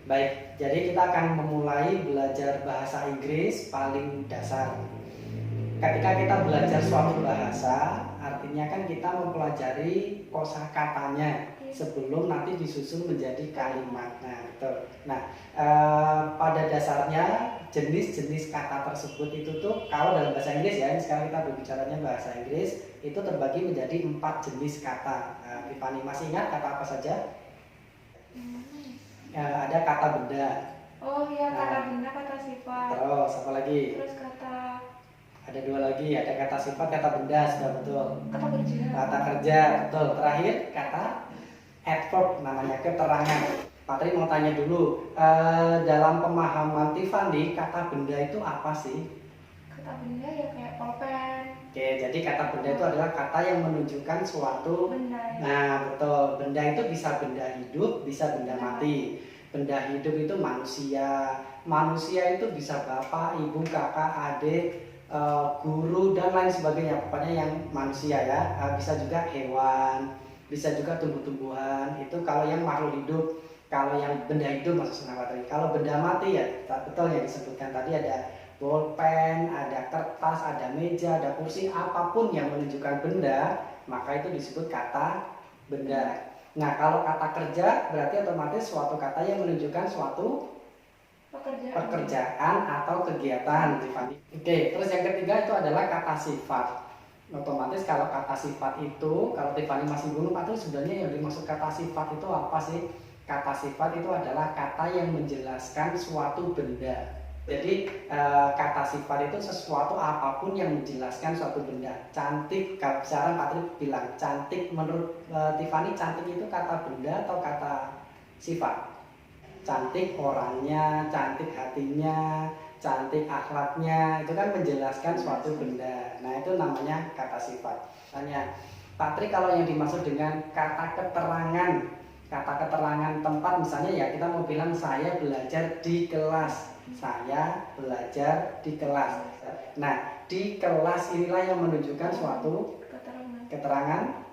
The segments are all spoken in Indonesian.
Baik, jadi kita akan memulai belajar bahasa Inggris paling dasar. Ketika kita belajar suatu bahasa, artinya kan kita mempelajari kosakatanya sebelum nanti disusun menjadi kalimat. Nah, betul. Nah, pada dasarnya jenis-jenis kata tersebut itu tuh kalau dalam bahasa Inggris ya, sekarang kita berbicaranya bahasa Inggris, itu terbagi menjadi 4 jenis kata. Tiffany masih ingat kata apa saja? Ada kata benda. Oh iya, kata benda, kata sifat. Terus apa lagi? Terus kata Ada 2 lagi, ada kata sifat, kata benda, sudah betul. kata kerja. Kata kerja, betul. Terakhir kata adverb, namanya keterangan. Patri mau tanya dulu, dalam pemahaman Tiffany, kata benda itu apa sih? Kata benda ya kayak pulpen. Oke, jadi kata benda itu adalah kata yang menunjukkan suatu Benda. Nah, betul. Benda itu bisa benda hidup, bisa benda mati. Benda hidup itu manusia. Manusia itu bisa bapak, ibu, kakak, adik, guru, dan lain sebagainya. Pokoknya yang manusia ya. Bisa juga hewan, bisa juga tumbuh-tumbuhan. Itu kalau yang makhluk hidup. Kalau yang benda hidup maksudnya tadi. Kalau benda mati ya, betul yang disebutkan tadi ada bolpen, ada kertas, ada meja, ada kursi, apapun yang menunjukkan benda, maka itu disebut kata benda. Nah, kalau kata kerja berarti otomatis suatu kata yang menunjukkan suatu pekerjaan atau kegiatan, Tiffany. Oke, terus yang ketiga itu adalah kata sifat. Otomatis kalau kata sifat itu, kalau Tiffany masih belum, Pak, itu sebenarnya yang dimaksud kata sifat itu apa sih? Kata sifat itu adalah kata yang menjelaskan suatu benda. Jadi kata sifat itu sesuatu apapun yang menjelaskan suatu benda. Cantik, kalau sekarang Patrik bilang cantik, menurut Tiffany cantik itu kata benda atau kata sifat? Cantik orangnya, cantik hatinya, cantik akhlaknya, itu kan menjelaskan suatu benda. Nah, itu namanya kata sifat. Tanya, Patrik, kalau yang dimaksud dengan kata keterangan tempat, misalnya ya kita mau bilang saya belajar di kelas. Saya belajar di kelas. Nah, di kelas inilah yang menunjukkan suatu keterangan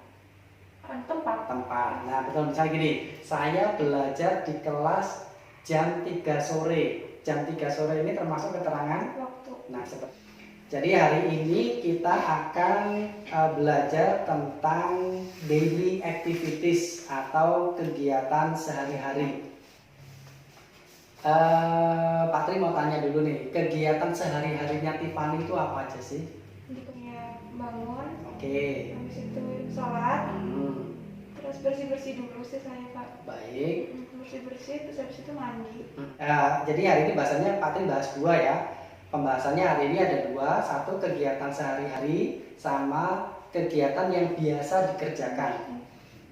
tempat. Nah, betul, misalnya gini, saya belajar di kelas jam 3 sore. Jam 3 sore ini termasuk keterangan waktu. Nah, seperti jadi hari ini kita akan belajar tentang daily activities atau kegiatan sehari-hari. Patri mau tanya dulu nih, kegiatan sehari-harinya Tiffany itu apa aja sih? Bangun. Oke. Habis itu sholat. Terus bersih-bersih dulu sih saya, Pak. Baik. Bersih-bersih, terus habis itu mandi. Jadi hari ini bahasanya Patri bahas 2 ya. Pembahasannya hari ini ada 2, satu kegiatan sehari-hari sama kegiatan yang biasa dikerjakan.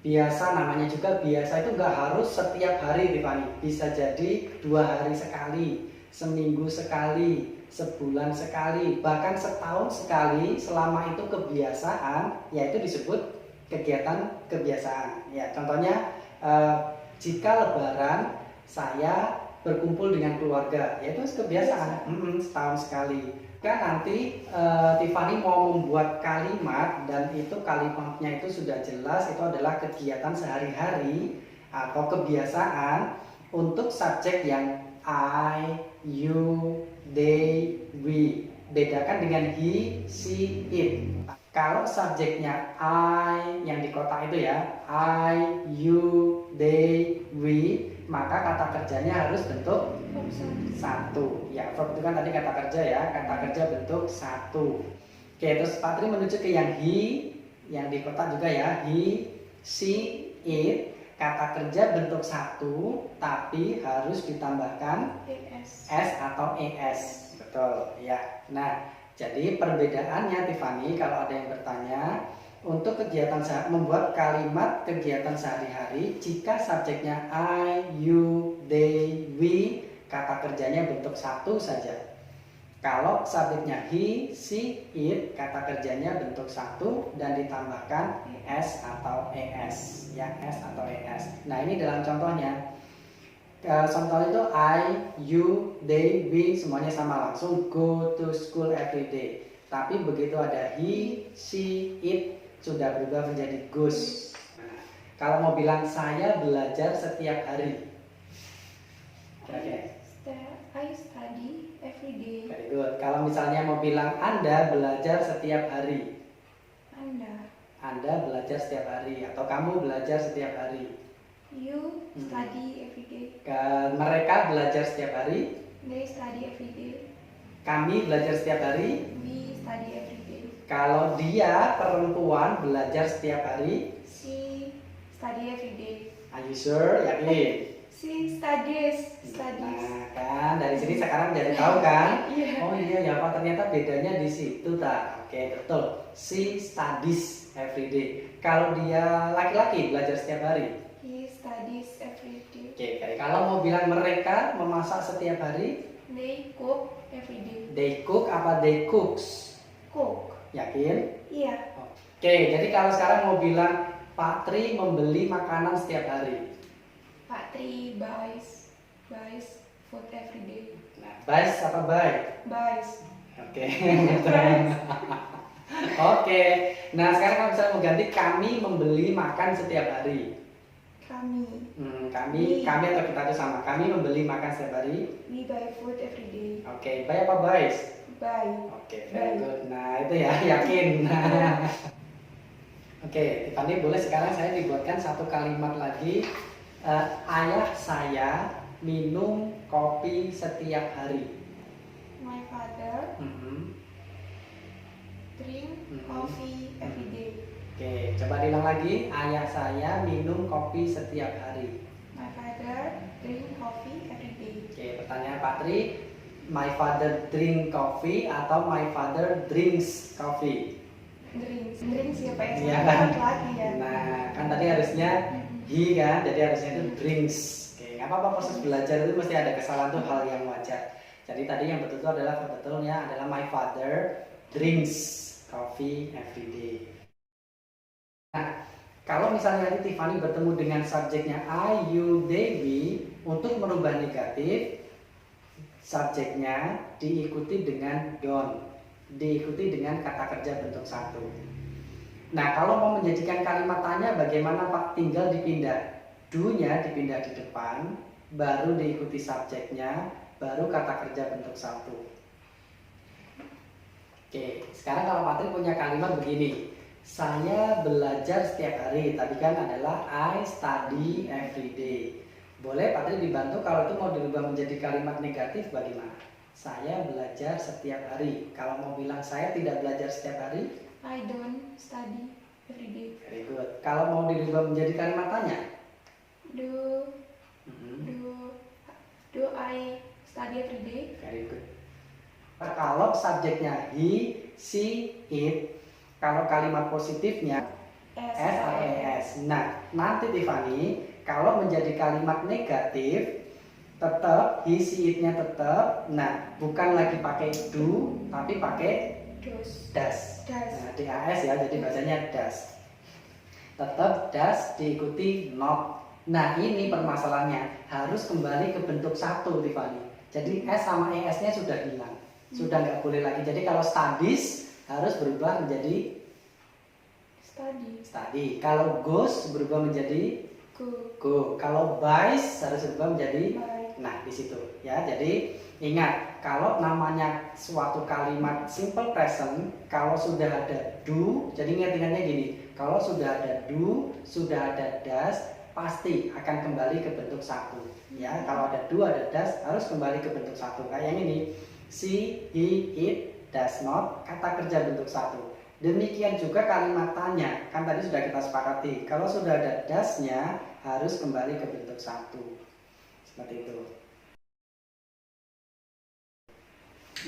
Biasa namanya juga biasa itu nggak harus setiap hari, Tiffany. Bisa jadi 2 hari sekali, seminggu sekali, sebulan sekali, bahkan setahun sekali. Selama itu kebiasaan, yaitu disebut kegiatan kebiasaan. Ya, contohnya jika Lebaran saya berkumpul dengan keluarga, yaitu kebiasaan, setahun sekali. Kan nanti Tiffany mau membuat kalimat dan itu kalimatnya itu sudah jelas, itu adalah kegiatan sehari-hari atau kebiasaan untuk subjek yang I, you, they, we. Bedakan dengan he, she, it. Kalau subjeknya I yang di kotak itu ya, I, you, they, we, maka kata kerjanya harus bentuk satu. Ya, verb itu kan tadi kata kerja ya, kata kerja bentuk satu. Oke, terus Patri menuju ke yang he, yang di kotak juga ya, he, she, it. Kata kerja bentuk satu, tapi harus ditambahkan s atau es. Betul, ya. Nah, jadi perbedaannya Tiffany, kalau ada yang bertanya, untuk kegiatan membuat kalimat kegiatan sehari-hari, jika subjeknya I, you, they, we, kata kerjanya bentuk satu saja. Kalau subjeknya he, she, it, kata kerjanya bentuk satu dan ditambahkan s atau es, ya, s atau es. Nah, ini dalam contohnya. Contohnya itu I, you, they, we, semuanya sama, langsung go to school every day. Tapi begitu ada he, she, it, sudah berubah menjadi goes. Kalau mau bilang saya belajar setiap hari, Oke. I study every day. Very good. Kalau misalnya mau bilang Anda belajar setiap hari. Anda belajar setiap hari atau kamu belajar setiap hari. You study every day. Mereka belajar setiap hari. They study every day. Kami belajar setiap hari. We study every day. Kalau dia perempuan belajar setiap hari. She study every day. Are you sure? Yakin? She studies. Nah kan dari sini sekarang jadi tahu kan? Iya. Oh iya ya Pak, ternyata bedanya di situ tak? Oke betul. She studies every day. Kalau dia laki-laki belajar setiap hari. He studies every day. Oke, kalau mau bilang mereka memasak setiap hari. They cook every day. They cook apa they cooks? Cook. Yakin? Iya. Oke, jadi kalau sekarang mau bilang Pak Tri membeli makanan setiap hari. Pak Tri buys food every day. Nah, buys apa buy? Buys. Oke. Oke. Nah, sekarang kalau misalnya mau ganti kami membeli makan setiap hari. Kami. Kami atau kita itu sama. Kami membeli makan setiap hari. We buy food every day. Oke, buy apa buys? Buy. Oke, very good. Nah, itu ya, yakin. Oke, Tiffany boleh sekarang saya dibuatkan satu kalimat lagi. Ayah saya minum kopi setiap hari. My father drink coffee every day. Oke, coba diulang lagi. Ayah saya minum kopi setiap hari. My father drink coffee every day. Oke, pertanyaan Pak Tri. My father drink coffee atau my father drinks coffee? Drinks ya Pak, Iya kan? laki ya. Nah, kan tadi harusnya he kan, jadi harusnya itu drinks. Oke, nggak apa-apa, proses belajar itu mesti ada kesalahan tuh hal yang wajar. Jadi tadi yang betul adalah betulnya adalah my father drinks coffee every day. Nah, kalau misalnya nanti Tiffany bertemu dengan subjeknya I, you, they, we, untuk merubah negatif, subjeknya diikuti dengan don't, diikuti dengan kata kerja bentuk satu. Nah, kalau mau menjadikan kalimat tanya bagaimana Pak? Tinggal dipindah. Do-nya dipindah di depan, baru diikuti subjeknya, baru kata kerja bentuk satu. Oke, sekarang kalau Patri punya kalimat begini. Saya belajar setiap hari, tadi kan adalah I study every day. Boleh Patri dibantu kalau itu mau dirubah menjadi kalimat negatif bagaimana? Saya belajar setiap hari. Kalau mau bilang saya tidak belajar setiap hari, I don't study every day. very good. Kalau mau dirubah menjadi kalimat tanya, Do I study every day? very good. Kalau subjeknya he, she, it, kalau kalimat positifnya S. Nah, nanti Tiffany, kalau menjadi kalimat negatif, tetap he, she, it-nya tetap. Nah, bukan lagi pakai do, tapi pakai does. Nah, DAS ya, jadi bacanya does. Tetap does diikuti not. Nah, ini permasalahannya harus kembali ke bentuk satu, Tiffany. Jadi S sama ES-nya sudah hilang, sudah nggak boleh lagi. Jadi kalau studies harus berubah menjadi study. Kalau goes berubah menjadi go. Kalau buys harus berubah menjadi Buy. nah di situ ya. Jadi ingat, kalau namanya suatu kalimat simple present, kalau sudah ada do, jadi ingat-ingatnya gini, kalau sudah ada do, sudah ada does, pasti akan kembali ke bentuk satu ya. Kalau ada do, ada does, harus kembali ke bentuk satu. Kayak yang ini, she, he, it, does not, kata kerja bentuk satu. Demikian juga kalimat tanya, kan tadi sudah kita sepakati, kalau sudah ada does-nya harus kembali ke bentuk satu. Seperti itu.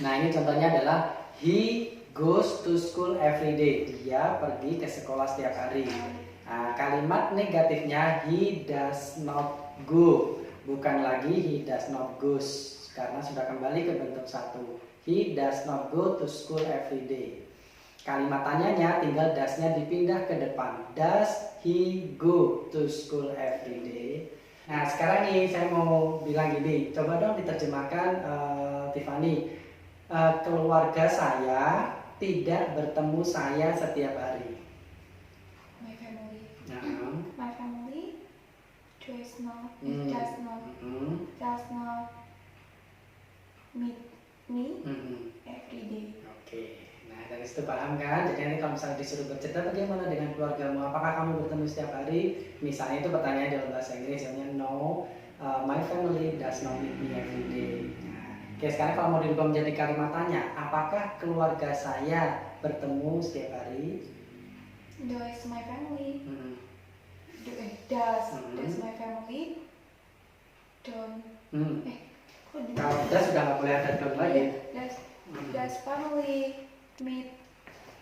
Nah, ini contohnya adalah he goes to school every day. Dia pergi ke sekolah setiap hari. Nah, kalimat negatifnya he does not go. Bukan lagi he does not goes, karena sudah kembali ke bentuk satu. He does not go to school every day. Kalimat tanyanya tinggal does-nya dipindah ke depan. Does he go to school every day? Nah, sekarang nih saya mau bilang gini. Coba dong diterjemahkan Tiffany. Keluarga saya tidak bertemu saya setiap hari. My family. Nah. My family does not meet me Mhm. every day. Oke, nah dari situ paham kan? Jadi nanti kalau misalnya disuruh bercerita bagaimana dengan keluargamu, apakah kamu bertemu setiap hari? Misalnya itu pertanyaan dalam bahasa Inggris, jawabnya no, my family does not meet me every day. Nah, oke, sekarang kalau mau dirubah menjadi kalimat tanya, apakah keluarga saya bertemu setiap hari? Does my family Hmm. does my family don't Hmm. kok di- Kalau udah sudah nggak boleh ada don't lagi. Iya, Hmm. does family meet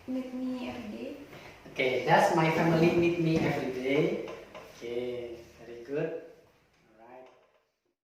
me every day? Oke, does my family meet me every day? Oke, very good.